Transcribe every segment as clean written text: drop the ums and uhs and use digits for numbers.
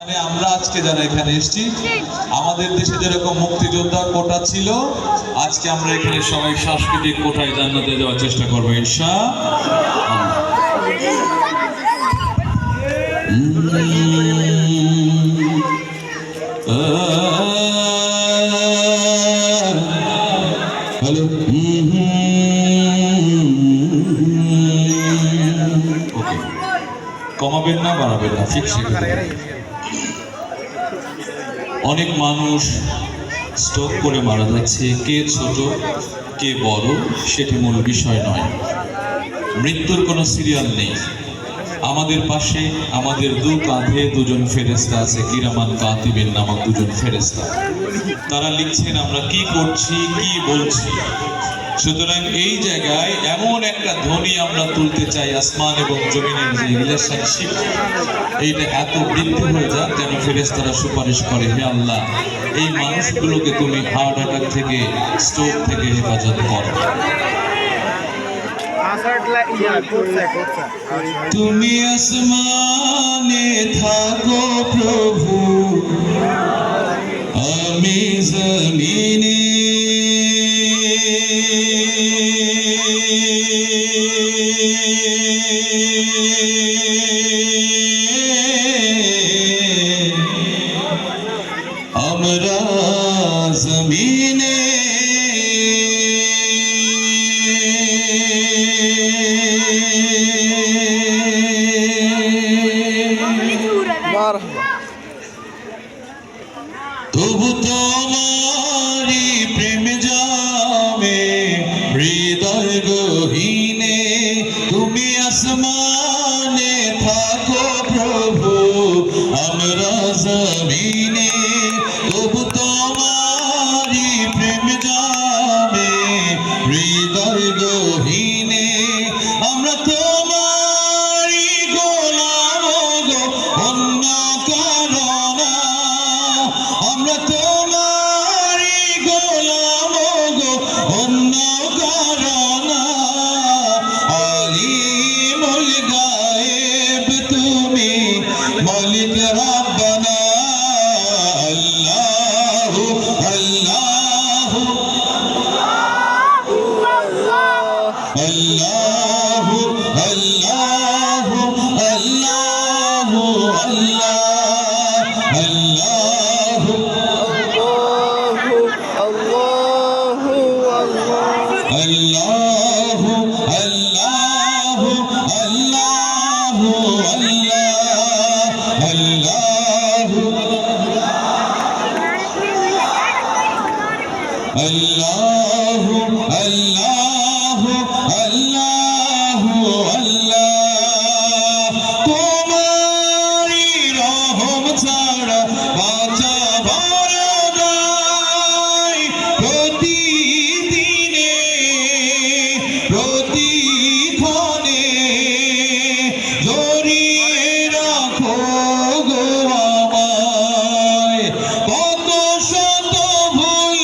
আমরা আজকে যারা এখানে এসেছি, আমাদের দেশে যেরকম মুক্তিযোদ্ধা কোটা ছিল, আজকে আমরা এখানে সবাই সাংস্কৃতিক কোটায় জান্নাতে যাওয়ার চেষ্টা করবো ইনশাআল্লাহ। হ্যালো, কমাবেন না বাড়াবেন না, ঠিক সেখানে। অনেক মানুষ স্ট্রোক করে মারা যাচ্ছে, কে ছোট কে বড় সেটি মূল বিষয় নয়। মৃত্যুর কোনো সিরিয়াল নেই। আমাদের পাশে আমাদের দু কাঁধে দুজন ফেরেশতা আছে, কিরামান কাতিবিন নামক দুজন ফেরেশতা। তারা লিখছেন আমরা কি করছি কি বলছি। সুতরাং এই জায়গায় এমন একটা ধ্বনি আমরা তুলতে চাই, আসমান এবং জমিনের যে রিলেশনশিপ, এইটা এত বৃদ্ধি হয়ে যাক যেন ফেরেশতারা সুপারিশ করে, হে আল্লাহ এই মানুষগুলোকে তুমি হার্ট অ্যাটাক থেকে, স্ট্রোক থেকে হেফাজত করো। তুমি আসমানে থাকো প্রভু, আমি জমিনে। আমরা জমিনে তবু তোমারি প্রেম জামে হৃদয় গহীনে। তুমি আসমানে থাকো প্রভু, আমরা জমিনে। তবু তোমারি প্রেম জামে হৃদয় গহীনে। আমরা তোমারি গোলাম গো, অন্য কারো না। আমরা তোমারি গোলাম গো, অন্য কারো না। আলিমুল গায়েব তুমি, মালিক রব্বানা। আল্লাহু আল্লাহু আল্লাহু আল্লাহু আল্লাহু আল্লাহ আল্লাহু আল্লাহু আল্লাহু আল্লাহু আল্লাহ আল্লাহু আল্লাহু আল্লাহু আল্লাহু আল্লাহ। তোমারি রহম ছাড়া বাঁচা বড় নয়। প্রতিদিনে প্রতিক্ষণে জড়িয়ে রাখো গো আমায়। কত শত ভুল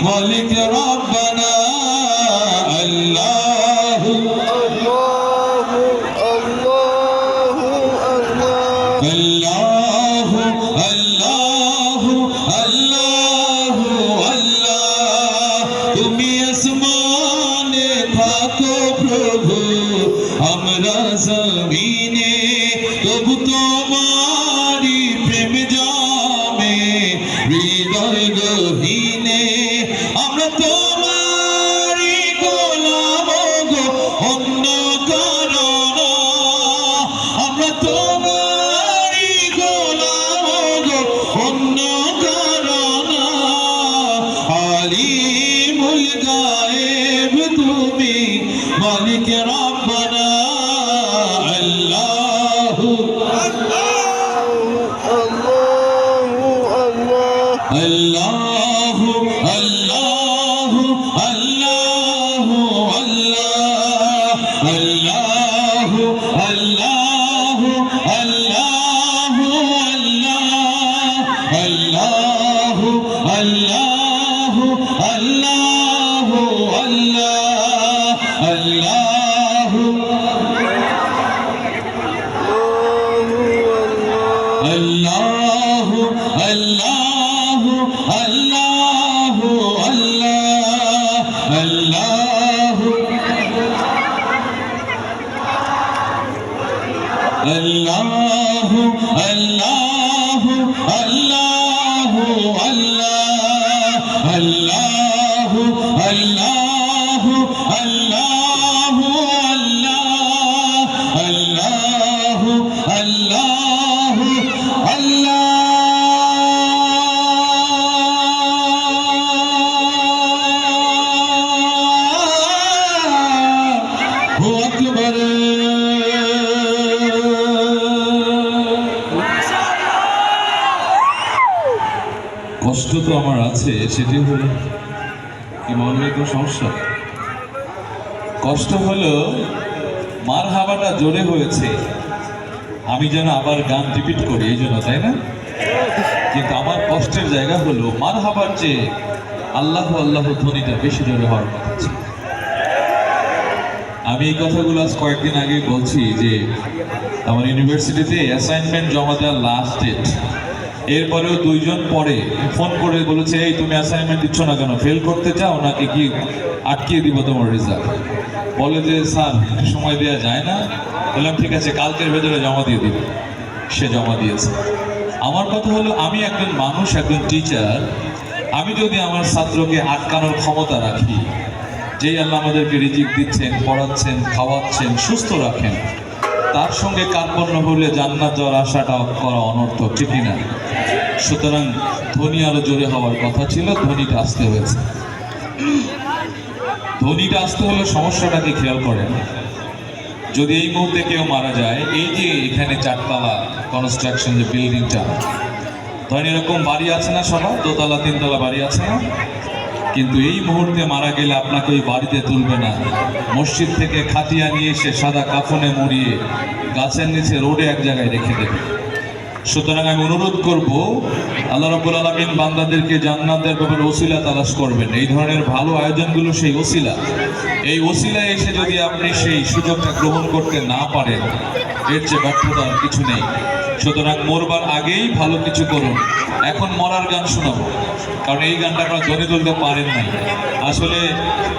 মালিক রব্বানা আল্লাহু আল্লাহু আল্লাহু আল্লাহু আল্লাহ তুমি আসমানে থাকো প্রভু আমরা জমিনে তবু তোমারি প্রেম জামে হৃদয় গহীনে আমরা তোমারি গোলাম গো অন্য কারণ আমরা তোমারি গোলাম গো অন্য কারণ আলিমুল গায়েব তুমি মালিক রব্বানা আল্লাহু আল্লাহু আল্লাহু আল্লাহু আল্লাহ আল্লাহু আল্লাহু আল্লাহু আল্লাহ আল্লাহু আল্লাহু আল্লাহ আল্লাহু আল্লাহু আল্লাহু আল্লাহু আল্লাহ আল্লাহু আল্লাহু আল্লাহু আল্লাহু আল্লাহ আল্লাহু আল্লাহু আল্লাহু আল্লাহ আল্লাহু আল্লাহু আল্লাহু আকবার কষ্ট তো আমার আছে, সেটি হলো কি মনে কোনো সমস্যা? কষ্ট হলো মার হাওয়াটা জোরে হয়েছে, আমি যেন আবার গান রিপিট করি এই জন্য, তাই না? কিন্তু আমার কষ্টের জায়গা হলো মার হাওয়ার চেয়ে আল্লাহ আল্লাহ ধ্বনিটা বেশি জোরে হওয়ার কথা ছিল। আমি এই কথাগুলো আজ কয়েকদিন আগে বলছি যে আমার ইউনিভার্সিটিতে অ্যাসাইনমেন্ট জমা দেওয়ার লাস্ট ডেট, এরপরেও দুইজন পরে ফোন করে বলেছে, এই তুমি অ্যাসাইনমেন্ট দিচ্ছ না কেন, ফেল করতে চাও নাকি কি আটকিয়ে দিব তোমার রেজাল্ট? বলে যে স্যার একটু সময় দেওয়া যায় না। বললাম ঠিক আছে, কালকের ভেতরে জমা দিয়ে দিব। সে জমা দিয়েছে। আমার কথা হলো আমি একজন মানুষ, একজন টিচার, আমি যদি আমার ছাত্রকে আটকানোর ক্ষমতা রাখি, যেই আল্লাহ আমাদেরকে রিজিক দিচ্ছেন, পড়াচ্ছেন, খাওয়াচ্ছেন, সুস্থ রাখেন, তার সঙ্গে কার্পণ্য হলে জান্নাত যাওয়ার আশাটা করা অনর্থক, ঠিকই না? সুতরাং ধ্বনি আরো জোরে হওয়ার কথা ছিল, ধ্বনিটা আসতে হয়েছে। ধ্বনিটা আসতে হলে সমস্যাটাকে খেয়াল করেন। যদি এই মুহূর্তে কেউ মারা যায়, এই যে এখানে চারতলা কনস্ট্রাকশন যে বিল্ডিংটা, ধরেন এরকম বাড়ি আছে না সবার, দোতলা তিনতলা বাড়ি আছে না? কিন্তু এই মুহূর্তে মারা গেলে আপনাকে ওই বাড়িতে তুলবে না, মসজিদ থেকে খাটিয়া নিয়ে এসে সাদা কাফনে মুড়িয়ে গাছের নিচে রোডে এক জায়গায় রেখে দেবে। সুতরাং আমি অনুরোধ করব, আল্লাহ রাব্বুল আলামিন বান্দাদেরকে জান্নাতের ব্যাপারে ওসিলা তালাশ করবেন। এই ধরনের ভালো আয়োজনগুলো সেই ওসিলা। এই ওসিলায় এসে যদি আপনি সেই সুযোগটা গ্রহণ করতে না পারেন, এর চেয়ে ব্যর্থতার কিছু নেই। সুতরাং মরবার আগেই ভালো কিছু করুন। এখন মরার গান শোনাবো, কারণ এই গানটা আপনারা ধ্বনি তুলতে পারেন নাই। আসলে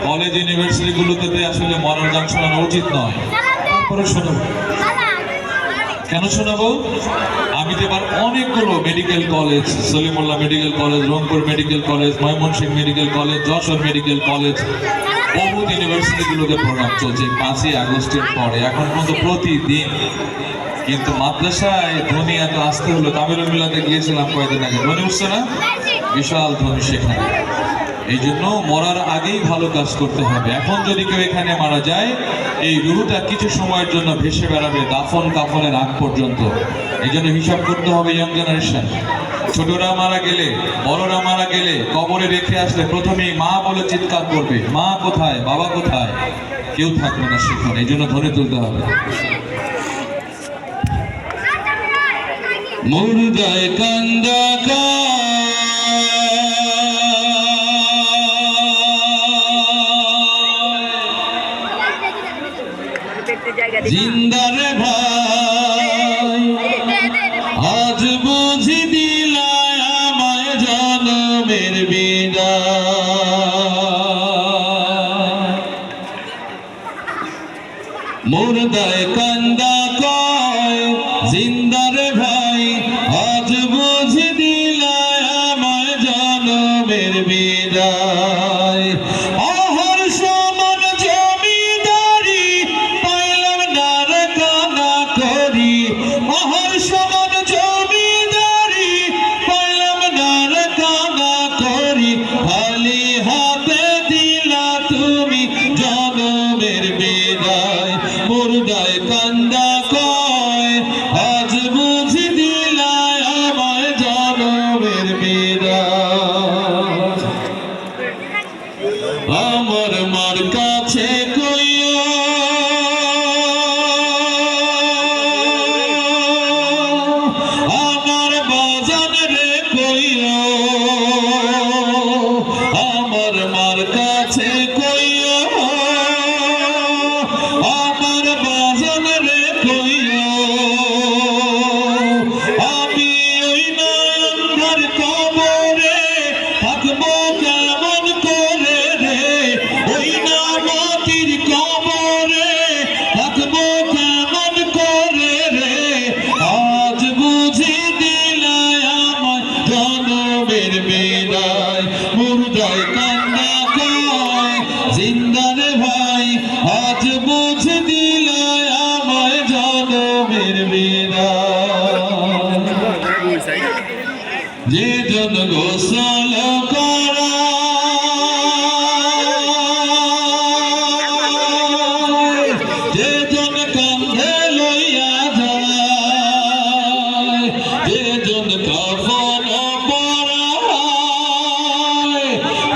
কলেজ ইউনিভার্সিটিগুলোতে আসলে মরার গান শোনানো উচিত নয়। তারপরে শোনাবো। কেন শোনাবো? আমি তো এবার অনেকগুলো medical college, Salimullah medical college, Rangpur medical college, Mymensingh medical college, Jessore medical college, বহুত ইউনিভার্সিটিগুলোতে প্রোগ্রাম চলছে 5ই আগস্টের পরে, এখন পর্যন্ত প্রতিদিন। কিন্তু মাদ্রাসায় ধ্বনি এত আসতে হলো, তামিলুল মিলাতে গিয়েছিলাম কয়েকদিন আগে, ধ্বনি উঠছে না, বিশাল ধ্বনি সেখানে। এই জন্য মরার আগেই ভালো কাজ করতে হবে। এখন যদি কেউ এখানে মারা যায়, এই রুহটা কিছু সময়ের জন্য ভেসে বেড়াবে দাফন কাফনের আগ পর্যন্ত। এই জন্য হিসাব করতে হবে ইয়াং জেনারেশন। ছোটরা মারা গেলে, বড়রা মারা গেলে, কবরে রেখে আসলে প্রথমেই মা বলে চিৎকার করবে, মা কোথায়, বাবা কোথায়, কেউ থাকবে না সেখানে। এই জন্য ধরে তুলতে হবে। মুর্দায় কান্দা জিন্দারে ভাই আজ বুঝি দিলায় আমায় জনমের বিদায় মুর্দায় কান্দা কয় জিন্দারে ভাই আজ বুঝি দিলায় আমায় জনমের বিদায় অহর সমান জমিদারি পাইলাম না রে কানা করি অহর সমান জমিদারি পাইলাম না রে কানা করি খালি হাতে দিলা তুমি জনমের বিদায় মুর্দায় কান্দা কয় আজ বুঝি দিলায় আমায় জনমের বিদায় আমার মার কাছে কইও আমার বাজান রে কইও আমার মার কাছে কইও আমার বাজান রে কইও আমি ওই নয়নধার কবরে থাকবো কেমন করে রে ওই না মাটির কবরে থাকবো কেমন করে রে আজ বুঝি দিলায় আমায় জনমের বিদায় মুর্দায় কান্না কয় জিন্দারে ভাই আজ বুঝি দিলায় আমায় জনমের বিদায় যে জন গোসল করা যে জন কান্ধে লইয়া যায় যে জন কাফন পরায়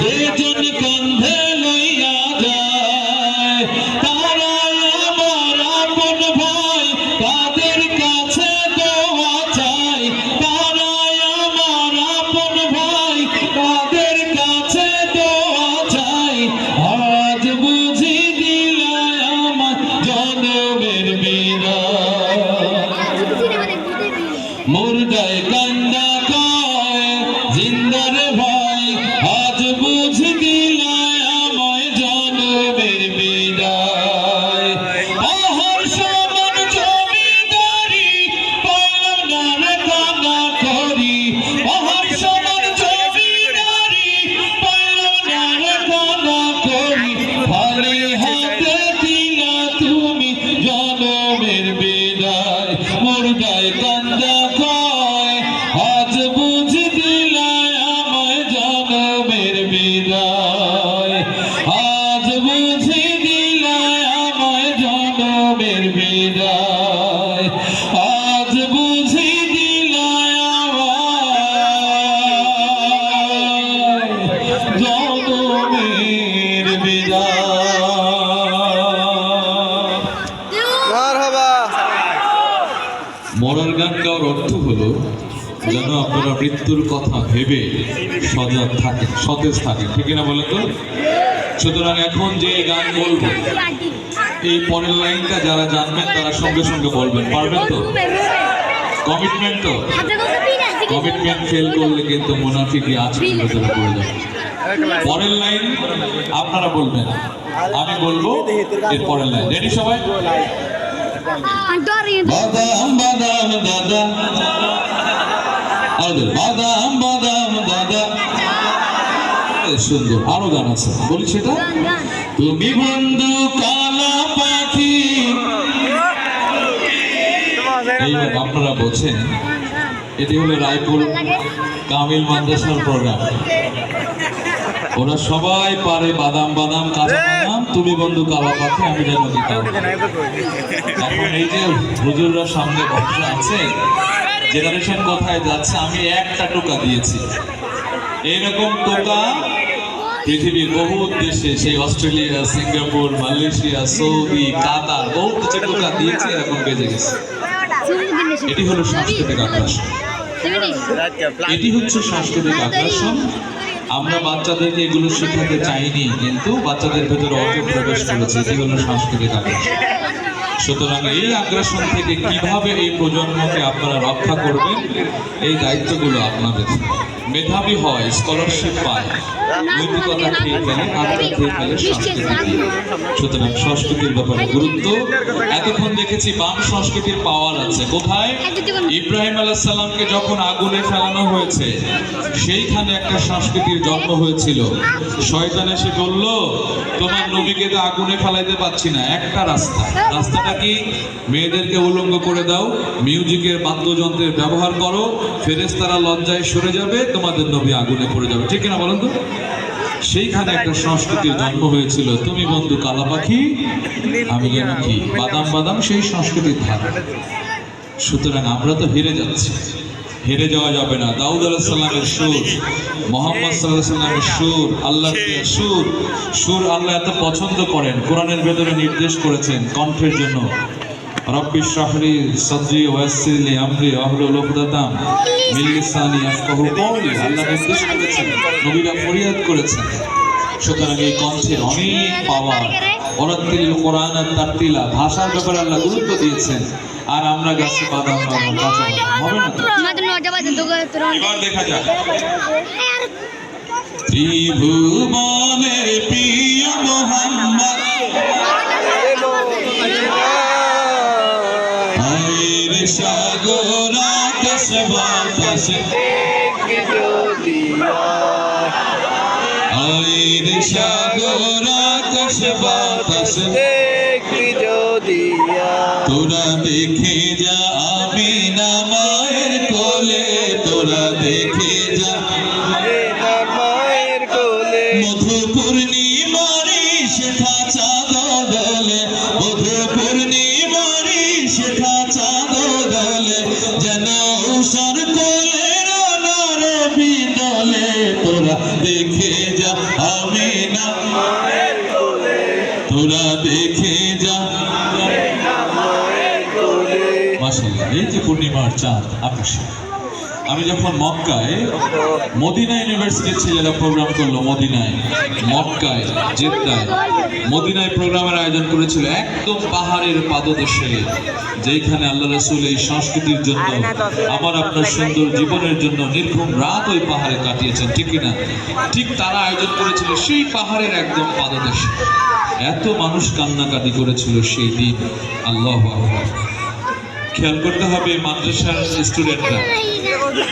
যে জন কান্ধে লইয়া যায় তারাই আমার আপন ভাই তাদের কাছে দোয়া চাই তারাই আমার আপন ভাই তাদের কাছে দোয়া চাই আজ বুঝি দিলায় আমার জনমের বিদায় মুর্দায় কান্দা কয় জিন্দারে ভাই আজ বুঝি দিলায় আমায় জনমের বিদায় অহর সমান জমিদারি পাইলাম না রে কানা করি অহর সমান জমিদারি পাইলাম না রে কানা করি খালি হাতে দিলা তুমি জনমের বিদায় মুর্দায় কান্দা কয় আজ বুঝি দিলায় আমায় জনমের বিদায় আজ বুঝি দিলায় আমায় জনমের বিদায় আজ বুঝি দিলায় আমায় জনমের বিদায় মরার গান গাওয়ার অর্থ হলো যেন আপনারা মৃত্যুর কথা ভেবে সজাগ থাকেন সতেজ থাকেন ঠিক না বলেন তো সুতরাং এখন যে গান বলবো এই পরের লাইনটা যারা জানবেন তারা সঙ্গে সঙ্গে বলবেন পারবেন তো কমিটমেন্ট তো কমিটমেন্ট ফেল করলে কিন্তু মুনাফিকি আছে ভেতরে পড়ে যাবে পরের লাইন আপনারা বলবেন আমি বলবো এর পরের লাইন রেডি সবাই বাদাম বাদাম দাদা বাদাম বাদাম দাদা সুন্দর আরো গান আছে বলি সেটা তুমি বন্ধু কালা পাখি এইবার আপনারা বলছেন এটি হলো রায়পুর কামিল মাদ্রাসার প্রোগ্রাম ওরা সবাই পারে বাদাম বাদাম কাঁচা বাদাম তুমি বন্ধু কালা পাখি আমি যেন দিতাম এখন এই যে হুজুররা সামনে বসে আছে জেনারেশন কোথায় যাচ্ছে আমি একটা টোকা দিয়েছি এইরকম টোকা পৃথিবীর বহু দেশে সেই অস্ট্রেলিয়া সিঙ্গাপুর মালয়েশিয়া সৌদি কাতার বহু কিছু টোকা দিয়েছে এখন বেজে গেছে এটি হলো সাংস্কৃতিক আকর্ষণ এটি হচ্ছে সাংস্কৃতিক আকর্ষণ আমরা বাচ্চাদেরকে এগুলো শেখাতে চাইনি কিন্তু বাচ্চাদের ভেতরে অর্থ প্রবেশ করেছে এটি হলো সাংস্কৃতিক আকর্ষণ সুতরাং এই আগ্রাসন থেকে কিভাবে এই প্রজন্মকে আপনারা রক্ষা করবেন, এই দায়িত্বগুলো আপনাদের। মেধাবী হয়, স্কলারশিপ পায়, নৈতিকতা খেয়ে ফেলে, আত্মা খেয়ে ফেলে সংস্কৃতি দিয়ে। সুতরাং সংস্কৃতির ব্যাপারে গুরুত্ব। এতক্ষণ দেখেছি বাম সংস্কৃতির পাওয়ার আছে কোথায়? ইব্রাহিম আলাইহিস সালামকে যখন আগুনে ফেলানো হয়েছে, সেইখানে একটা সংস্কৃতির জন্ম হয়েছিল। শয়তান এসে বলল, তোমার নবীকে তো আগুনে ফেলাইতে পারছি না, একটা রাস্তাটা কি? মেয়েদেরকে উলঙ্গ করে দাও, মিউজিকের বাদ্যযন্ত্রের ব্যবহার করো, ফেরেশতারা লজ্জায় সরে যাবে, তোমাদের নবী আগুনে পড়ে যাবে। ঠিক কিনা বলেন তো? সেইখানে একটা সংস্কৃতির জন্ম হয়েছিল। তুমি বন্ধু কালা পাখি, আমি যেন কি বাদাম বাদাম, সেই সংস্কৃতির ধারা। সুতরাং আমরা তো হেরে যাচ্ছি, হেরে যাওয়া যাবে না। দাউদ আলাইহিস সালামের সুর, মুহাম্মদ সাল্লাল্লাহু আলাইহি সাল্লামের সুর, আল্লাহর দেয়া সুর আল্লাহ এত পছন্দ করেন। কোরআনের ভেতরে নির্দেশ করেছেন কণ্ঠের জন্য, রব্বি ইশরাহ লি সাদরি ওয়া ইয়াসসির লি আমরি ওয়াহলুল উকদাতাম মিন লিসানি ইয়াফকাহু কওলি। আল্লাহ নির্দেশ করেছেন, নবীরা ফরিয়াদ করেছেন। সুতরাং এই কণ্ঠের অনেক পাওয়ার। ওরাত্তিল কোরআন তারতিলা, ভাষার ব্যাপারে আল্লাহ গুরুত্ব দিয়েছেন। আর আমরা গাছে বাদাম বাদাম, কাঁচা বাদাম হবে না তো? এবার দেখা যাক ত্রিভুবনের প্রিয় মুহাম্মদ, আইরে সাগর আকাশ বাতাস, আইরে সাগর আকাশ বাতাস, তোরা দেখে যা আমিনা মায়ের কোলে, তোরা দেখে যা মায়ের কোলে। মধু পূর্ণিমারি শেখা চাঁদ দোলে, মধু পূর্ণিমারি শেখা চাঁদ দোলে, যেন উষার কোলে রানার বিদলে, তোরা দেখে যা আমিনা মায়ের কোলে, তোরা দেখে যা। মাশাআল্লাহ, এই যে পূর্ণিমার চাঁদ আকাশে। আমি যখন মক্কায়, মদিনা ইউনিভার্সিটির ছেলেরা প্রোগ্রাম করলো, মদিনায়, মক্কায়, জেদ্দায়, মদিনায় প্রোগ্রামের আয়োজন করেছিল একদম পাহাড়ের পাদদেশে, যেখানে আল্লাহ রাসূল এই সংস্কৃতির জন্য, আমার আপনার সুন্দর জীবনের জন্য নির্ঘুম রাত ওই পাহাড়ে কাটিয়েছেন। ঠিক কিনা? ঠিক তারা আয়োজন করেছিল সেই পাহাড়ের একদম পাদদেশে। এত মানুষ কান্নাকাটি করেছিল সেই দিন। আল্লাহু আকবার। খেয়াল করতে হবে, মাদ্রাসার স্টুডেন্টরা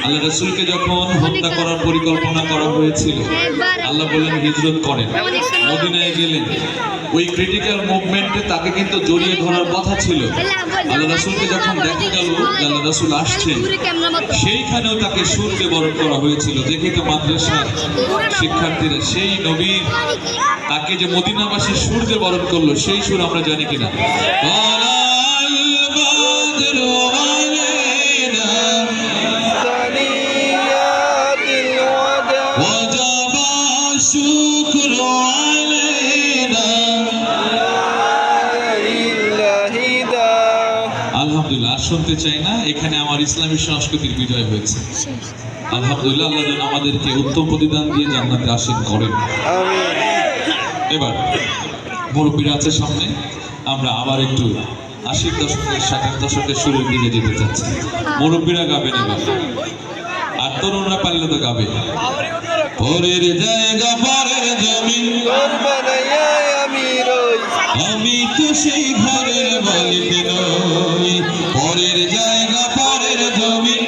আল্লাহ রাসূলকে যখন হত্যা করার পরিকল্পনা করা হয়েছিল, আল্লাহ বললেন হিজরত করেন, মদিনায় গেলেন। ওই ক্রিটিক্যাল মুভমেন্টে তাকে কিন্তু জড়িয়ে ধরার কথা ছিল। আল্লাহ রাসূলকে যখন দেখা গেল আল্লাহ রাসূল আসছেন, সেইখানেও তাকে সুরকে বরণ করা হয়েছিল। দেখি তো মাদ্রাসার শিক্ষার্থীরা সেই নবীর, তাকে যে মদিনাবাসী সুরকে বরণ করলো, সেই সুর আমরা জানি কিনা? আলহামদুলিল্লাহ, আর শুনতে চাই না। এখানে আমার ইসলামী সংস্কৃতির বিজয় হয়েছে। আলহামদুলিল্লাহ, আল্লাহ যেন আমাদেরকে উত্তম প্রতিদান দিয়ে জান্নাতে আসীন করেন। এবার মুরব্বীরা আছে সামনে, আমরা আবার একটু 80 দশকের 60 দশকের শুরুর দিকে যেতে চাচ্ছি। মুরব্বীরা গাবেন এবার, আর তরুণরা পারলে তো গাবে। পরের জায়গা পরের জমি, আমি তো সেই ঘরের মালিক নই। পরের জায়গা পরের জমি,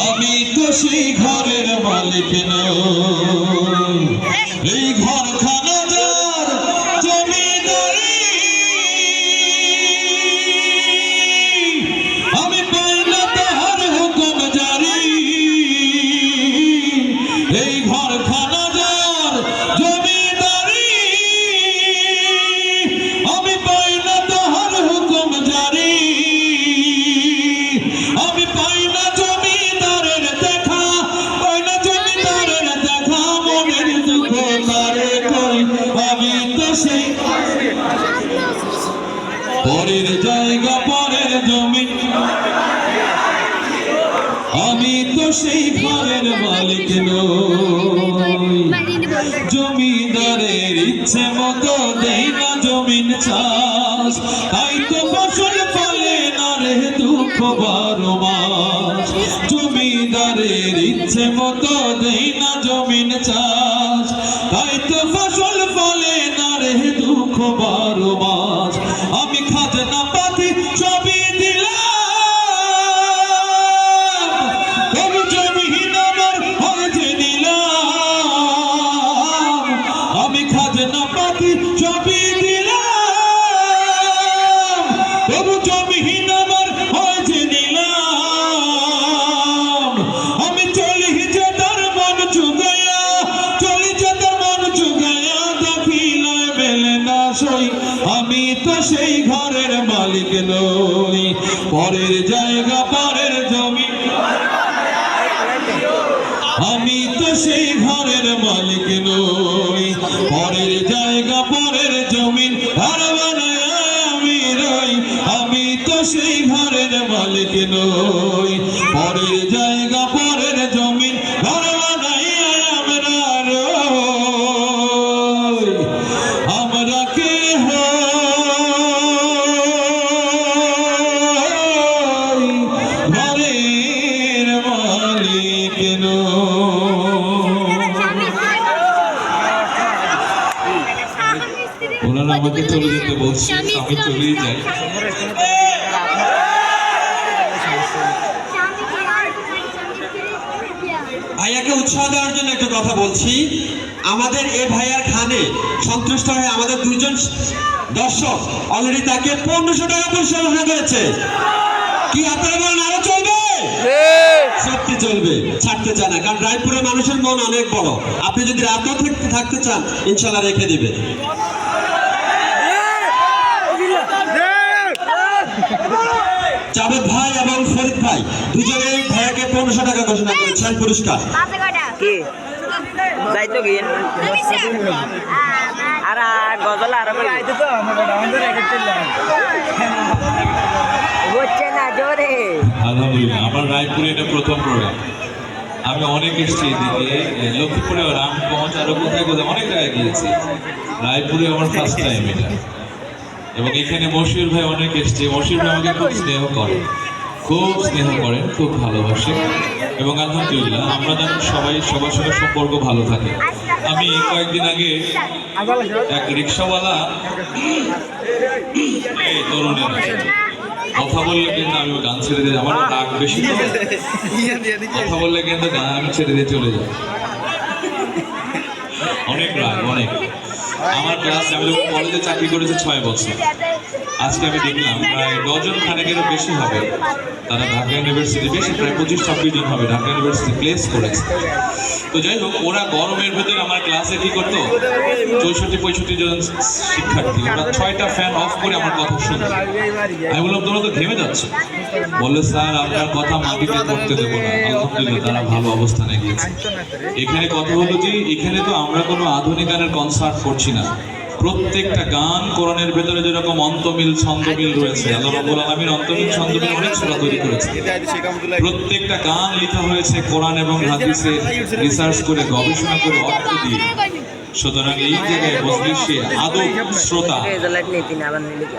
আমি তো সেই ঘরের মালিক নই। এই ঘরখানা যার জমিদারি, আমি পাই না তাহার হুকুম জারি। এই ঘরখানা যার জমিদারি, আমি পাই না তাহার হুকুম জারি। আমি পাই না জমিদারের দেখা, পাই না জমিদারের দেখা, মনের দুঃখ তারে কই। আমি তো সেই পরের জায়গা পরের জমি, আমি তো সেই ঘরের মালিক নই। জমিদারের ইচ্ছে মতো দেই না জমিন চাষ, তাই তো ফসল ফলে না রে দুঃখ 12 মাস। জমিদারের ইচ্ছে মতো দেই না জমিন চাষ, তাই তো ফসল ফলে না রে দুঃখ 12 মাস। আমি খাজনা পাতি সবই দিলাম, তবু জমিহীন আমার হয়েছে নিলাম। আমি খাজনা পাতি সবই দিলাম, তবু জমিহীন আমার হয়েছে নিলাম। আমি চলি যে তার মন চুগাইয়া, চলি যে তার মন চুগাইয়া, দেখিলায় মেলে না সই। আমি তো সেই ঘরের মালিক নই, পরের জায়গা পরের জমি। আমি তো সেই ঘরের মালিক নই, পরের জায়গা পরের জমিন ঘর বানায় আমি রই। আমি তো সেই ঘরের মালিক নই, পরের জায়গা পরের জমিন ঘর বানায় আমরা রই। আমরা কে হই ঘরের মালিক ওনারা আমাকে চলে যেতে বলছে, আমি চলেই যাই। ভাইয়াকে উৎসাহ দেওয়ার জন্য একটা কথা বলছি। আমাদের এ ভাইয়ার খানে সন্তুষ্ট হয়ে আমাদের দুইজন দর্শক অলরেডি তাকে 1500 টাকা পুরস্কার ঘোষণা করেছে। কি আপনারা বলেন আরো চলবে? সত্যি চলবে, ছাড়তে চায় না, কারণ রায়পুরের মানুষের মন অনেক বড়। আপনি যদি রাতও থাকতে চান ইনশাল্লাহ রেখে দিবে। জাভেদ ভাই এবং ফরিদ ভাই দুজনেই ভাইয়াকে 1500 টাকা ঘোষণা করেছেন পুরস্কার। কি যাইতো কি আর গজল আর হচ্ছে না জোরে। আলহামদুলিল্লাহ, আমার রায়পুরে এটা প্রথম প্রোগ্রাম। আমি অনেক এসেছি এদিকে, লক্ষ্মীপুরে, রামগঞ্জ, আরো কোথায় কোথায় অনেক জায়গায় গিয়েছি। রায়পুরে আমার ফার্স্ট টাইম এটা। এবং এখানে মশিউর ভাই অনেক এসছে। মশিউর ভাই আমাকে খুব স্নেহ করে, খুব স্নেহ করেন, খুব ভালোবাসে। এবং আলহামদুলিল্লাহ আমরা যেন সবাই সবার সাথে সম্পর্ক ভালো থাকে। আমি কয়েকদিন আগে এক রিক্সাওয়ালা তরুণের কথা বললে কিন্তু আমি গান ছেড়ে দিয়ে, আমার রাগ বেশি তো, কথা বললে কিন্তু গান আমি ছেড়ে দিয়ে চলে যাই, অনেক রাগ অনেক। আমার ক্লাস, আমি যখন কলেজে চাকরি করেছি 6 বছর, আজকে আমি দেখলাম প্রায় ডজন খানেকেরও বেশি হবে তারা ঢাকা ইউনিভার্সিটি, বেশি প্রায় 25-26 জন হবে ঢাকা ইউনিভার্সিটি প্লেস করেছে। তো যাই হোক, ওরা গরমের ভেতরে আমার ক্লাসে কি করতো, 64-65 জন শিক্ষার্থী, ওরা 6টা ফ্যান অফ করে আমার কথা শুনতো। আমি বললাম তোমরা তো ঘেমে যাচ্ছ। বললে স্যার আপনার কথা মাটিতে করতে দেবো না। আলহামদুলিল্লাহ তারা ভালো অবস্থানে গিয়েছে। এখানে কথা হলো যে এখানে তো আমরা কোনো আধুনিক গানের কনসার্ট করছি না। প্রত্যেকটা গান কোরআনের ভেতরে যেরকম অন্তমিল ছন্দমিল রয়েছে, আল্লাহ রাব্বুল আলামিন অন্তমিল ছন্দমিল অনেক সূরা তৈরি করেছে। প্রত্যেকটা গান লেখা হয়েছে কোরআন এবং হাদিসে রিসার্চ করে, গবেষণা করে, অর্থ দিয়ে। সুতরাং এই জায়গায় বসলে সে আদব শ্রোতা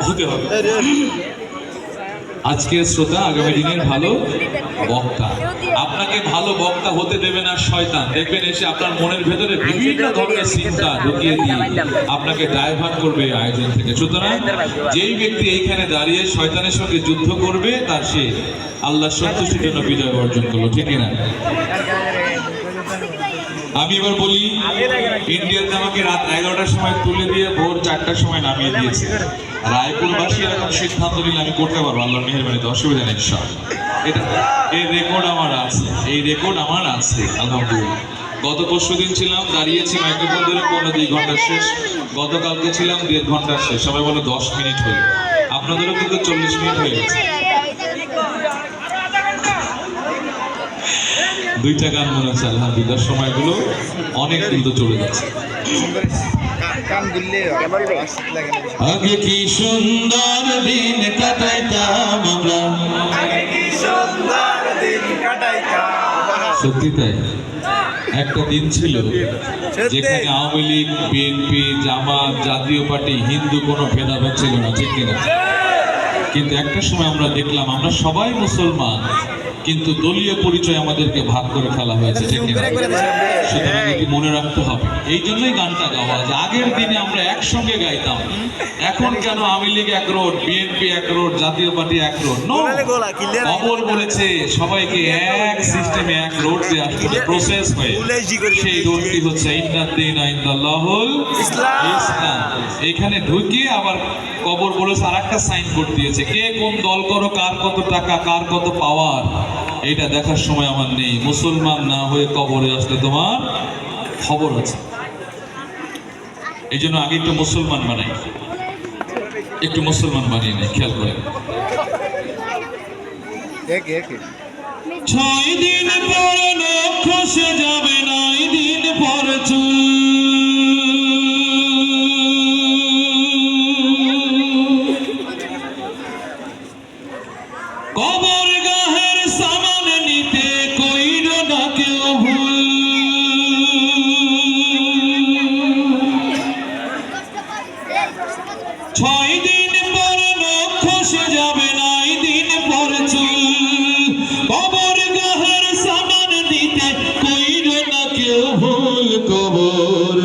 হতে হবে। আজকের শ্রোতা আগামী দিনের ভালো বক্তা। আপনাকে ভালো বক্তা হতে দেবে না শয়তান। দেখবেন এসে আপনার মনের ভেতরে বিভিন্ন ধরনের চিন্তা ঢুকিয়ে দিয়ে আপনাকে ডাইভার্ট করবে আয়োজন থেকে। সুতরাং যেই ব্যক্তি এইখানে দাঁড়িয়ে শয়তানের সঙ্গে যুদ্ধ করবে, তার সে আল্লাহর সন্তুষ্টির জন্য বিজয় অর্জন করলো, ঠিক না? আমি এবার বলি, ইন্ডিয়াতে আমাকে রাত 11টার সময় তুলে দিয়ে ভোর 4টার সময় নামিয়ে দিয়েছে। রায়পুরবাসী এরকম সিদ্ধান্ত নিলে আমি করতে পারবো আল্লাহর মেহেরবানিতে, অসুবিধা নেই। এটা এই রেকর্ড আমার আছে, এই রেকর্ড আমার আছে আলহামদুলিল্লাহ। গত পরশুদিন ছিলাম, দাঁড়িয়েছি মাইক্রোফোন ধরে 1.5-2 ঘন্টা শেষ। গতকালকে ছিলাম 1.5 ঘন্টা শেষ। সবাই বলে 10 মিনিট হয়ে, আপনাদেরও কিন্তু 40 মিনিট হয়ে গেছে। 2টা গান মনে হচ্ছে আলহামদুলিল্লাহ। সময়গুলো অনেক কিন্তু চলে যাচ্ছে। আগে কি সুন্দর দিন কাটাইতাম আমরা, সত্যি তাই। একটা দিন ছিল যেখানে আওয়ামী লীগ, বিএনপি, জামাত, জাতীয় পার্টি, হিন্দু কোনো ভেদাভেদ ছিল না, ঠিক কিনা? কিন্তু একটা সময় আমরা দেখলাম আমরা সবাই মুসলমান, কিন্তু দলীয় পরিচয় আমাদেরকে ভাগ করে ফেলা হয়েছে, ঠিক কিনা? সুতরাং এটি মনে রাখতে হবে। এই জন্যই গানটা গাওয়া, যে আগের দিনে আমরা একসঙ্গে গাইতাম, এখন কেন আওয়ামী লীগ এক রোড, বিএনপি এক রোড, জাতীয় পার্টি এক রোড? কবর বলেছে সবাইকে এক সিস্টেমে এক রোড দিয়ে আসতে হবে, প্রসেস হয়ে। সেই রোডটি হচ্ছে ইন্নাদ্দিন ইনদাল্লাহুল ইসলাম। এখানে ঢুকিয়ে আবার কবর বলেছে আর একটা সাইন বোর্ড দিয়েছে, কে কোন দল করো, কার কত টাকা, কার কত পাওয়ার, এটা দেখার সময় আমার নেই। মুসলমান না হয়ে কবরে আসলে তোমার খবর আছে। এই জন্য আগে একটু মুসলমান বানাই, একটু মুসলমান বানিয়ে নেই, খেয়াল করে। 6 দিন পর নখ খসে যাবে, 9 দিন পর চুল। কবর গাহের সামান নিতে কইর না কেউ ভুল। 6 দিন পর নখ খসে যাবে, 9 দিন পর চুল। কবর গাহের সামান দিতে কইর না কেউ ভুল। কবর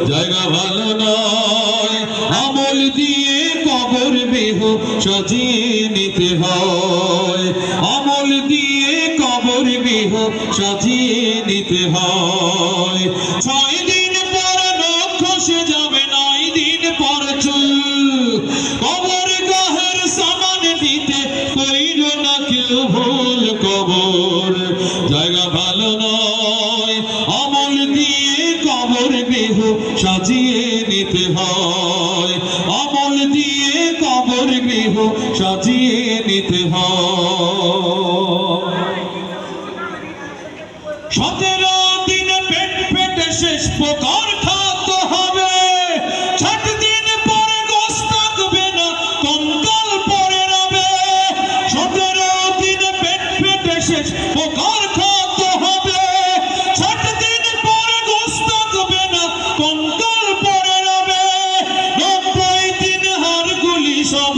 জায়গা ভালো নয়, আমল দিয়ে কবর বিহ সাজিয়ে নিতে হয়। আমল দিয়ে কবর বিহ সাজিয়ে নিতে হয়। 6 দিন পর নখ খসে যাবে, 9 দিন পর চুল। কবর গাহের সামান দিতে কইর না কেউ ভুল। কবর জায়গা ভালো নয়, আমল দিয়ে কবর বিহ সাজিয়ে নিতে হয়। আমল দিয়ে কবর বিহ সাজিয়ে নিতে হয়। 17 দিন পেট পেটে শেষ প্রকার খাতে হবে। 6 দিন পরে গোশ থাকবে না, কঙ্কাল পরে রবে। 17 দিন পেট পেটে শেষ প্রকার খাতে হবে। 6 দিন পরে গোশ থাকবে না, কঙ্কাল পরে রবে। 90 দিন হাড়গুলি সব,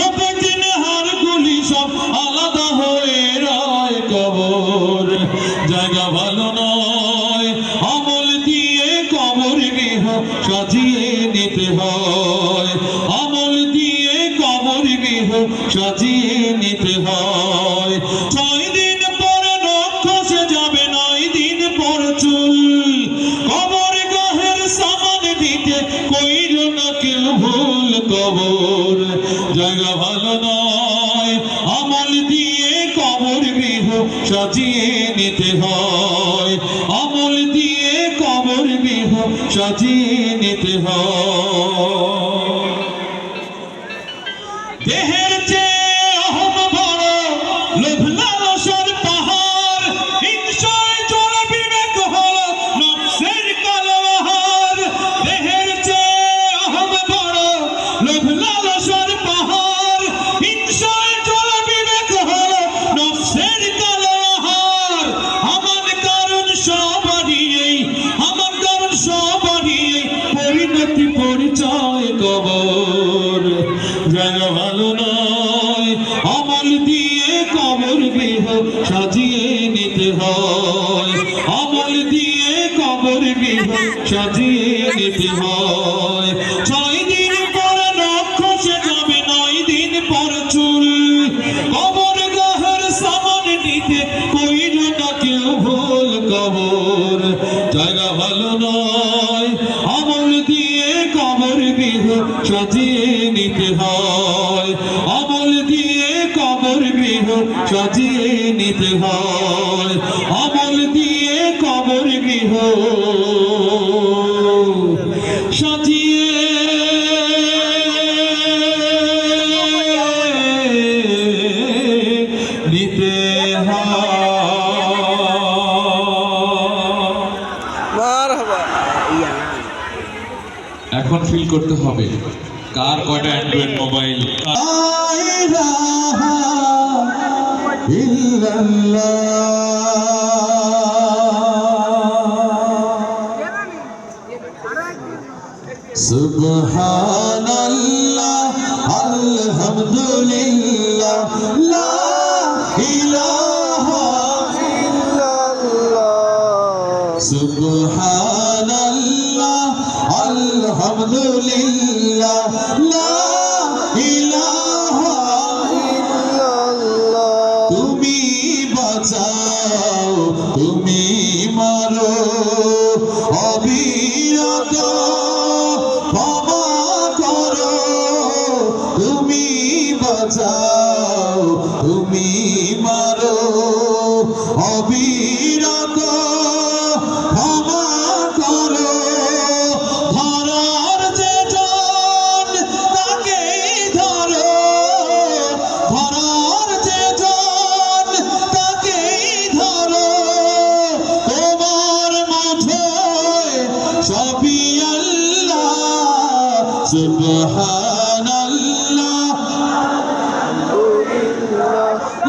90 দিন হাড়গুলি সব আলাদা হয়ে রয়। কবর জায়গা ভালো নয়, আমল দিয়ে কবর বিহ সাজিয়ে নিতে হয়। আমল দিয়ে কবর বিহ সাজিয়ে নিতে হয়। 6 দিন পরে নখ খসে যাবে, 9 দিন পর চুল। কবর গাহের সামান দিতে কইর না কেউ ভুল। কবর জায়গা ভালো নয়, আমল দিয়ে কবর বিহ সাজিয়ে নিতে হয়। আমল দিয়ে কবর বিহ সাজিয়ে নিতে হয়। দেহের চেয়ে অহম বড়, লোভ লালসার পাহাড়। হিংসায় চড়ে বিবেক হলো নফসের কালো আহার। দেহের চেয়ে অহম বড়, লোভ লালসার পাহাড়। হিংসায় চড়ে বিবেক হলো নফসের কালো আহার। আমার কারণ সবারই এই, আমার কারণ সবারই এই, পরিণতি পরিচয়। কবর জায়গা ভালো নয়, আমল দিয়ে কবর বিহ সাজিয়ে নিতে হয়। আমল দিয়ে কবর বিহ সাজিয়ে নিতে হয়। 6 দিন পর নখ খসে যাবে, 9 দিন পর চুল। কবর গাহের সামান দিতে কইর না কেউ ভুল। কবর জায়গা ভালো নয়, আমল দিয়ে কবর বিহ সাজিয়ে নিতে হয়। আমল দিয়ে কবর বিহ সাজিয়ে নিতে হয়। আমল দিয়ে কবর বিহ সাজিয়ে নিতে হয়। এখন ফিল করতে হবে কার কয়টা অ্যান্ড্রয়েড মোবাইল। ইল্লাল্লাহ সুবহানাল্লাহ আলহামদুলিল্লাহ লা ইলাহা সুবহানাল্লাহ আলহামদুলিল্লাহ লা ইলাহা তুমি বাঁচাও তুমি মারো অবিরত ক্ষমা করো তুমি বাঁচাও তুমি মারো অবিরত ক্ষমা করো ধরার যে জন তাকেই ধরো ধরার যে জন তাকেই ধরো তোমার মাথায় সবই আল্লাহ সুবহানাল্লাহ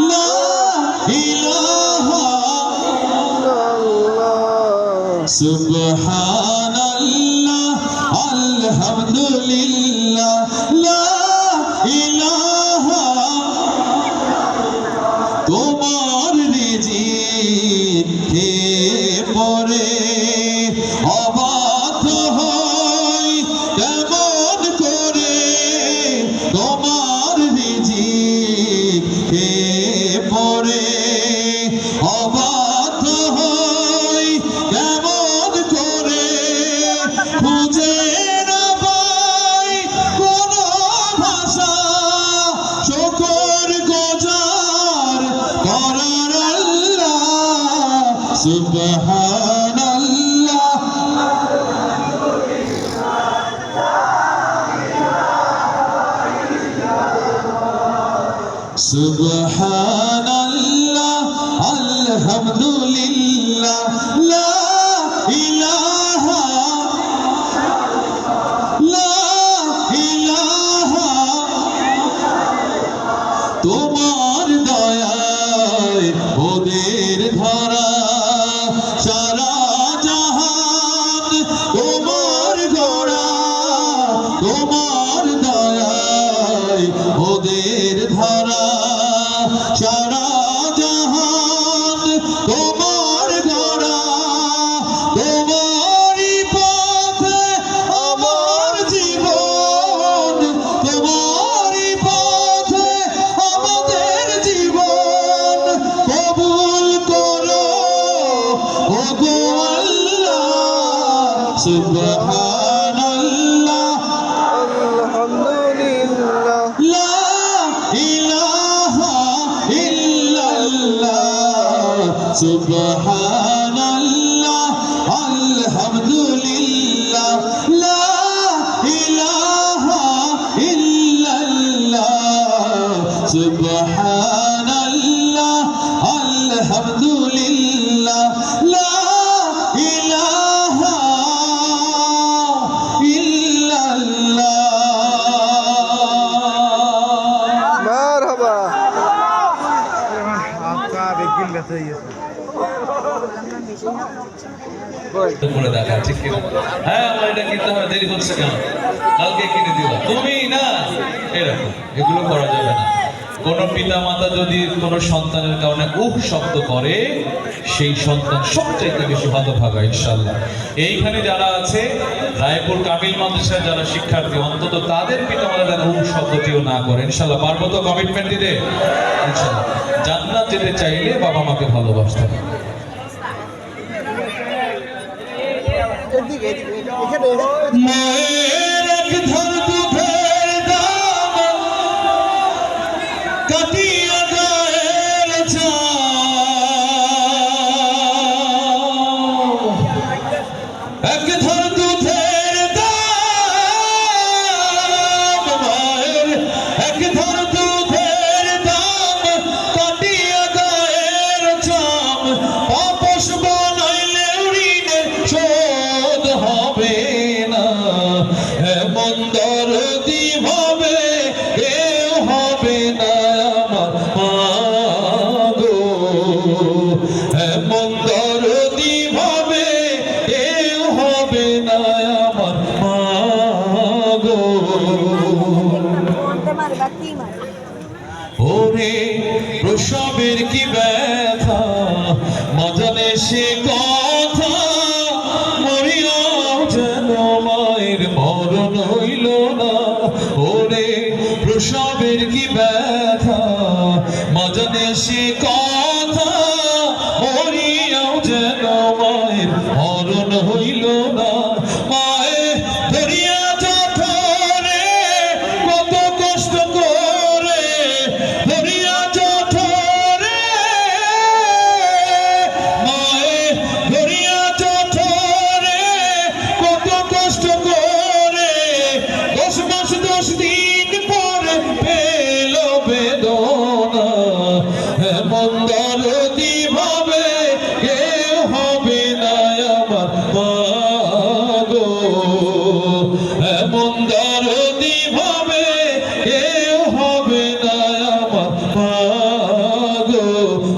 লা ইলাহা সুবহানাল্লাহ আলহামদুলিল্লাহ লা ইলাহা তোমার রিজিক খেয়ে পরে অবাধ্য হয় কেমন করে তোমার রিজিক খেয়ে পরে অবাধ্য হয় কেমন করে খুঁজে না পাই কোনো ভাষা শুকর গুজার করার আল্লাহ সুবহানাল্লাহ সুবহানাল্লাহ আলহামদুলিল্লাহ লা ইলাহা তোমার দয়ায় ওদের ধরা সারা জাহান তোমার গোড়া তোমার দয়ায় ওদের ধরা সারা জাহান তোমার গোড়া তোমারই পথে আমার জীবন তোমারই পথে আমাদের জীবন কবুল করো ওগো আল্লাহ সুবহানাল্লাহ লা ইলাহা ইল্লাল্লাহ সুবহানাল্লাহ আলহামদুলিল্লাহ লা ইলাহা ইল্লাল্লাহ সুবহানাল্লাহ আলহামদুলিল্লাহ লা ইলাহা ইল্লাল্লাহ مرحبا বলে দেখা ঠিক কিনা হ্যাঁ আমার এটা কিনতে হবে দেরি হচ্ছে কেন কালকে কিনে দিবা তুমি না এরকম এগুলো করা যাবে না কোন পিতা মাতা যদি কোন সন্তানের কারণে শব্দ করে সেই সন্তান সবচাইতে বেশি হতভাগা ইনশাআল্লাহ এইখানে যারা আছে রায়পুর কামিল মাদ্রাসার যারা শিক্ষার্থী অন্তত তাদের পিতা মাতা যেন শব্দটিও না করে ইনশাআল্লাহ পারবো তো কমিটমেন্ট দিতে ইনশাআল্লাহ জান্নাত যেতে চাইলে বাবা মাকে ভালোবাসতে হবে মায়ের এক ধর দুধের দাম কাটিয়া গায়ের ছাম এক ধর দুধের দাম মায়ের এক ধর দুধের দাম কাটিয়া গায়ের ছাম আপস বানাইলে ঋণে শোধ হবে না এমন দরদি ভাবে কেউ হবে না আমার মা গো এমন দরদি ভাবে কেউ হবে না আমার মা ওরে প্রসবের কি ব্যথা মজালে সে কথা মরিয়াও যেন মায়ের মরণ হইল না ওরে প্রসবের কি ব্যথা মজালে সে কথা মরিয়াও যেন মায়ের মরণ হইল না মায়ে ধরিয়া যথরে কত কষ্ট করে ধরিয়া যথরে মায়ে ধরিয়া যথরে কত কষ্ট করে 10 মাস 10 দিন পরে পেল বেদনা এমন দরদি ভাবে কেউ হবে না আমার মা গো এমন দরদি ভাবে কেউ হবে না আমার মা গো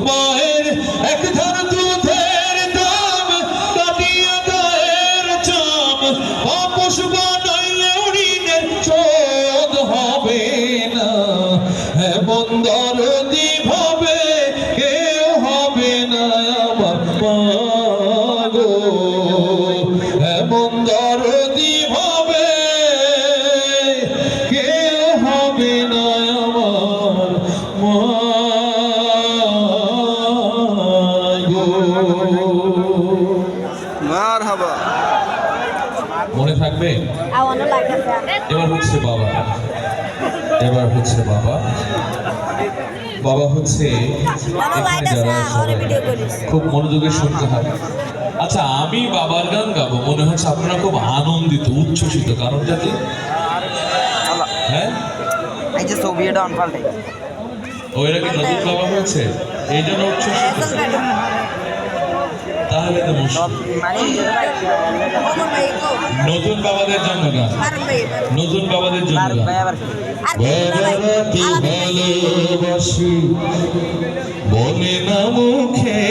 মায়ের এক ধার দুধের দাম কাটিয়া গায়ের চাম বাপস বানাইলে ঋণের শোধ হবে না এমন দরদি ভাবে কেউ হবে না আমার মা গো এমন দরদি ভাবে কেউ হবে না আমার মা গো মারহাবা মনে থাকবে I want to like that. এবার হচ্ছে বাবা এবার হচ্ছে বাবা বাবা হচ্ছে এখানে যারা সবাই খুব মনোযোগে শুনতে হবে আচ্ছা আমি বাবার গান গাবো মনে হচ্ছে আপনারা খুব আনন্দিত উচ্ছ্বসিত কারণটা কি হ্যাঁ এই যে সোভিয়েট অন পাল্টে ওইরা কি নতুন বাবা হয়েছে এই জন্য উচ্ছ্বসিত তাহলে তো মুশকিল মানে নতুন বাবাদের জন্য গান নতুন বাবাদের জন্য ভারত গান ভাই আবার বাবারা কি ভালোবাসি বলে না মুখে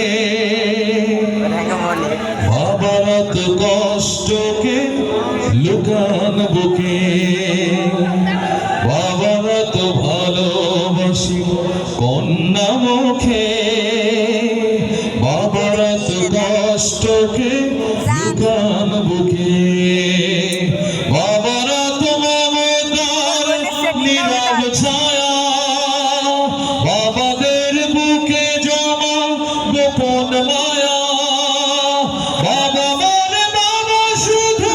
বাবারা তো কষ্টকে লুকান বুকে বাবারা তো ভালোবাসি কন্যা মুখে বাবারা তো কষ্টকে লুকান বুকে বাবারা তো মমতার নীরব ছায়া বাবাদের বুকে জমা গোপন মায়া বাবা মানে বাবা শুধু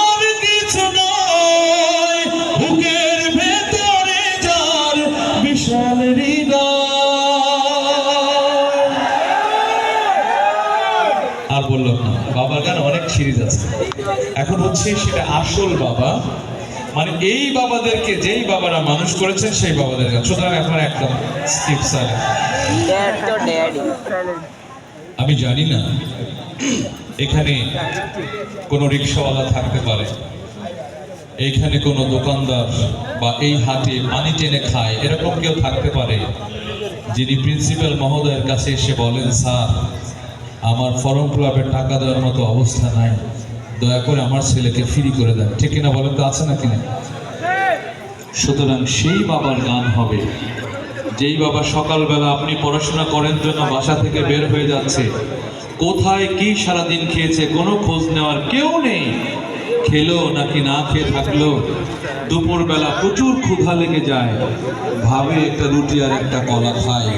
আর কিছু নয় বুকের ভেতরে যার বিশাল হৃদয় আর বললাম না বাবার গান অনেক সিরিজ আছে এখন হচ্ছে সেটা আসল বাবা মানে এই বাবাদেরকে যেই বাবারা মানুষ করেছেন সেই বাবাদের গান সুতরাং এখন একদম স্কিপ সাইলেন্ট ড্যাড তো ড্যাডি আমি জানি না এখানে কোনো রিক্সাওয়ালা থাকতে পারে এইখানে কোনো দোকানদার বা এই হাটে পানি টেনে খায় এরকম কেউ থাকতে পারে যিনি প্রিন্সিপাল মহোদয়ের কাছে এসে বলেন স্যার আমার ফর্ম ক্লাবের টাকা দেওয়ার মতো অবস্থা নাই দয়া করে আমার ছেলেকে ফ্রি করে দেন ঠিক কিনা বলেন তো আছে না কিনা সুতরাং সেই বাবার গান হবে যেই বাবা সকালবেলা আপনি পড়াশোনা করেন জন্য বাসা থেকে বের হয়ে যাচ্ছে কোথায় কি সারাদিন খেয়েছে কোনো খোঁজ নেওয়ার কেউ নেই খেলো নাকি না খেয়ে থাকলো দুপুরবেলা প্রচুর ক্ষুধা লেগে যায় ভাবে একটা রুটি আর একটা কলা খায়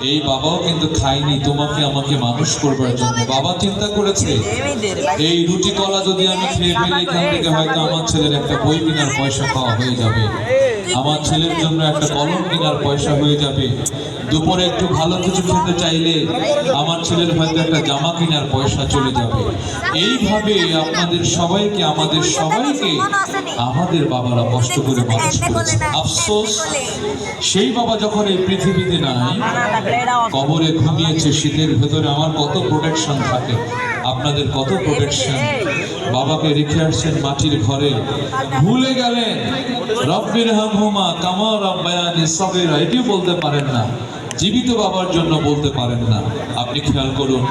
এই বাবাও কিন্তু খায়নি তোমাকে আমাকে মানুষ করবার জন্য বাবা চিন্তা করেছে এই রুটি কলা যদি আমি খেয়ে ফেলি এখান থেকে হয়তো আমার ছেলের একটা বই কেনার পয়সা পাওয়া হয়ে যাবে আমার ছেলের জন্য একটা কলম কেনার পয়সা হয়ে যাবে দুপুরে একটু ভালো কিছু খেতে চাইলে আমার ছেলের হয়তো একটা জামা কেনার পয়সা চলে যাবে এইভাবে আপনাদের সবাইকে আমাদের বাবারা কষ্ট করে মানুষ করেছে আফসোস সেই বাবা যখন এই পৃথিবীতে নাই কবরে ঘুমিয়েছে শীতের ভেতরে আমার কত প্রোটেকশন থাকে আপনাদের কত প্রোটেকশন বাবাকে রেখে আসছেন মাটির ঘরে ভুলে গেলেন রব্বির হামহুমা কামা রাব্বায়ানি সগীরা এটিও বলতে পারেন না জীবিত বাবার জন্য বলতে পারেন না আপনি খেয়াল করুন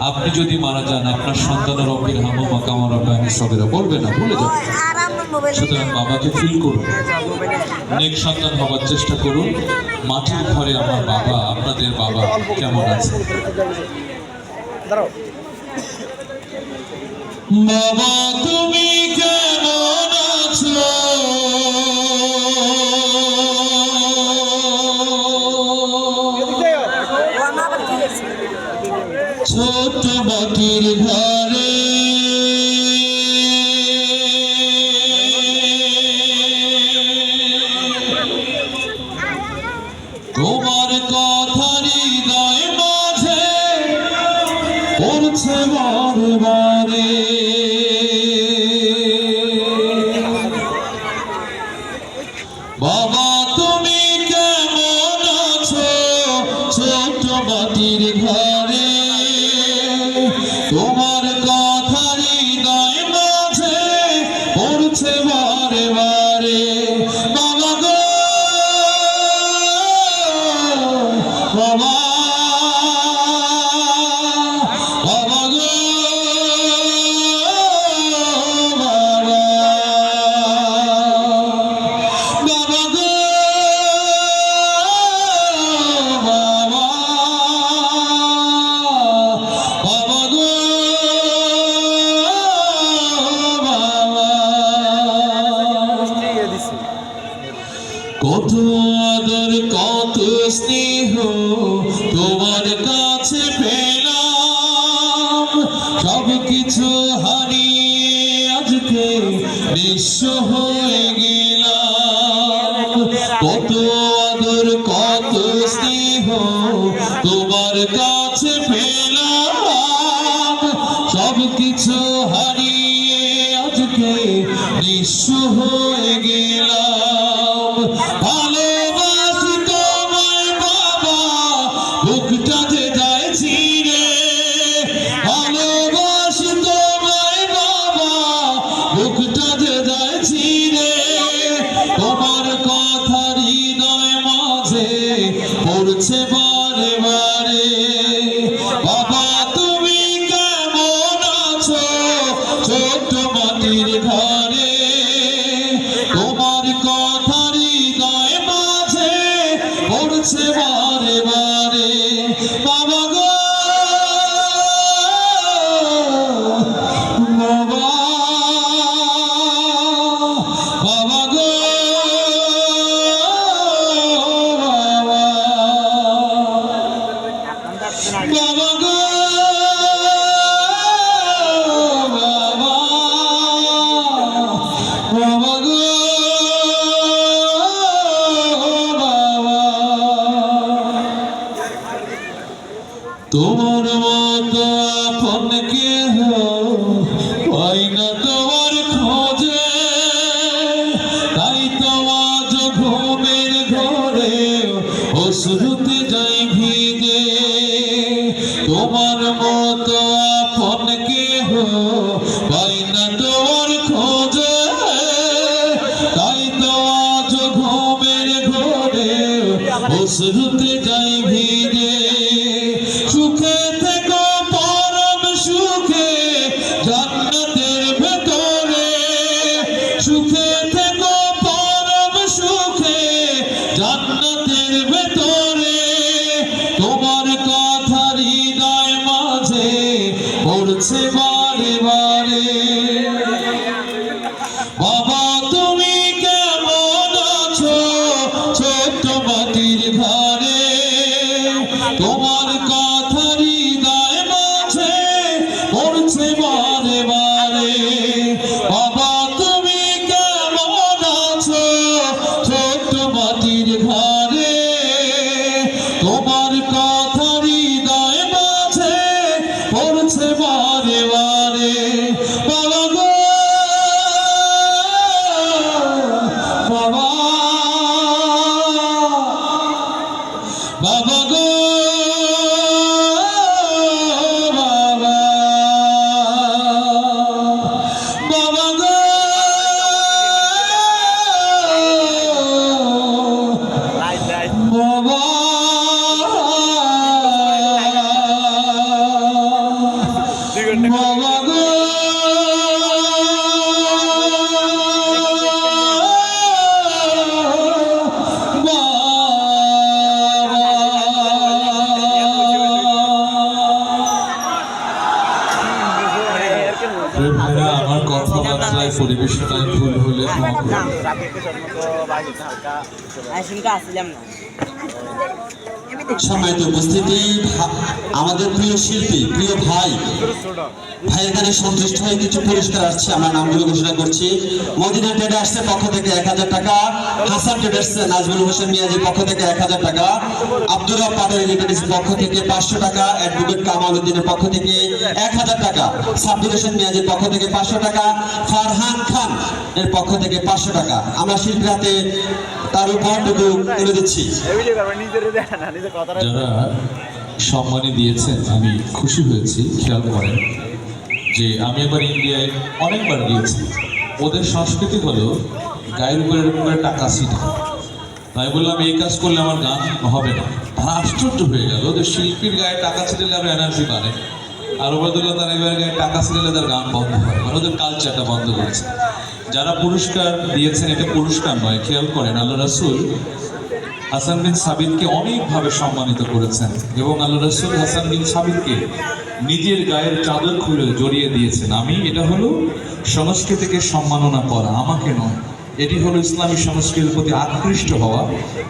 আপনি যদি মারা যান আপনার সন্তানের রব্বির হামহুমা কামা রাব্বায়ানি সগীরা বলবে না ভুলে যাবে সুতরাং বাবাকে ফিল করুন, নেক সন্তান হবার চেষ্টা করুন। মাটির ঘরে আমার বাবা, আপনাদের বাবা কেমন আছে? বাবা তুমি কেমন আছো? ছোট মাটির ঘরে তোমার কথা হৃদয় মাঝে পড়ছে বারে বারে। বাবা তুমি কেমন আছো? ছোট মাটির ঘরে তোমার কথা হৃদয় মাঝে পড়ছে বারে বারে। বাবা গো বাবা, বাবা গো বাবা, বাবা গো বাবা, বাবা গো কত আদর কত স্নেহ তোমার কাছে পেলাম, সব কিছু হারিয়ে আজকে নিঃস্ব হয়ে গেলাম। কত আদর কত স্নেহ তোমার কাছে পেলাম, সব কিছু হারিয়ে আজকে নিঃস্ব হয়ে গেলাম। ভালোবাসি তোমায় বাবা, বুকটা যে যায় ছিঁড়ে। ভালোবাসি তোমায় বাবা, বুকটা যে যায় ছিঁড়ে। তোমার কথা হৃদয় মাঝে পড়ছে বারে বারে। বাবা তুমি কেমন আছো? ছোট্ট মাটির ঘরে তোমার কথা হৃদয় মাঝে পড়ছে বারে বারে। বাবা গো বাবা, বাবা গো বাবা, বাবা গো বাবা, বাবা গো বাবা। তোমার মতো আপন কেহ পাই না তোমার খোঁজে, তাই তো আজ ঘুমের ঘরে অশ্রুতে যাই ভিজে। তোমার মতো আপন কেহ পাই না তোমার খোঁজে, তাই তো আজ ঘুমের ঘরে অশ্রুতে যাই ভিজে। সুখে থেকো পরম সুখে জান্নাতের ভেতরে, সুখে থেকো পরম সুখে জান্নাতের ভেতরে। তোমার কথা হৃদয় মাঝে পড়ছে বারে বারে। বাবা তুমি কেমন আছো? ছোট্ট মাটির ঘরে আমার কথাবার্তায় পরিবেশনায় ভুল হলে ক্ষমা করবেন। আইসিনকা আসলাম না সম্মানিত উপস্থিতি, আমাদের প্রিয় শিল্পী, প্রিয় ভাইয়ের গানে সন্তুষ্ট হয়ে কিছু পুরস্কার আসছে, আমার নামগুলো ঘোষণা করছি। মদিনা ট্রেডার্সের পক্ষ থেকে 1000 টাকা, হাসান ট্রেডার্স নাজমুল হোসেন মিয়াজির পক্ষ থেকে 1000 টাকা, আব্দুর রব পাটোয়ারি লিমিটেডের পক্ষ থেকে 500 টাকা, অ্যাডভোকেট কামাল উদ্দিনের পক্ষ থেকে 1000 টাকা, সাব্বির হোসেন মিয়াজির পক্ষ থেকে 500 টাকা, ফারহান খান এর পক্ষ থেকে 500 টাকা। আমরা শিল্পীর হাতে তার উপহারটুকু তুলে দিচ্ছি। যারা সম্মানী দিয়েছেন আমি খুশি হয়েছি। খেয়াল করেন যে আমি এবার ইন্ডিয়ায় অনেকবার গিয়েছি, ওদের সংস্কৃতি হলো গায়ের উপরে এরকম করে টাকা ছিটা। তাই বললাম এই কাজ করলে আমার গান হবে না। তারা আশ্চর্য হয়ে গেল, ওদের শিল্পীর গায়ে টাকা ছিটালে আরো এনার্জি বাড়ে, আর ওবায়দুল্লাহ তার এবার গায়ে টাকা ছিটালে তার গান বন্ধ হয়, মানে ওদের কালচারটা বন্ধ করেছে। যারা পুরস্কার দিয়েছেন এটা পুরস্কার নয়, খেয়াল করেন আল্লাহ রাসূল হাসান বিন সাবিতকে অনেকভাবে সম্মানিত করেছেন এবং আল্লাহ রাসূল হাসান বিন সাবিতকে নিজের গায়ের চাদর খুলে জড়িয়ে দিয়েছেন। এটা হলো সংস্কৃতিকে সম্মাননা করা, আমাকে নয়। এটি হলো ইসলামী সংস্কৃতির প্রতি আকৃষ্ট হওয়া।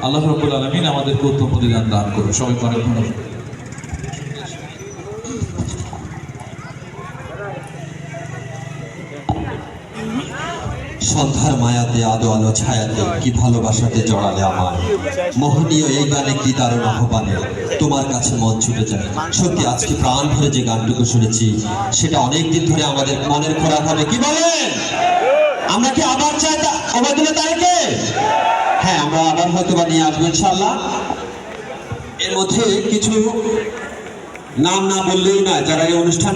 আল্লাহ রাব্বুল আলামিন আমাদেরকে উত্তম প্রতিদান দান করুন। সবাইকে অনেক ধন্যবাদ। সন্ধ্যার মায়াতে আলো আলো ছায়াতে কি ভালোবাসাতে জড়ালে আমার, মোহনীয় এই গানে কি দারুণ আহ্বানে তোমার কাছে মন ছুটে যায়। সত্যি আজকে প্রাণ ভরে যে গানটুকু শুনেছি সেটা অনেকদিন ধরে আমাদের মনের খোরাক হবে। কি বলেন, আমরা কি আবার চাই ওবায়দুল্লাহ তারেকে? হ্যাঁ, আমরা আবার হয়তো বা নিয়ে আসবো ইনশাআল্লাহ। এর মধ্যে কিছু নাম না বললেই না যারা এই অনুষ্ঠান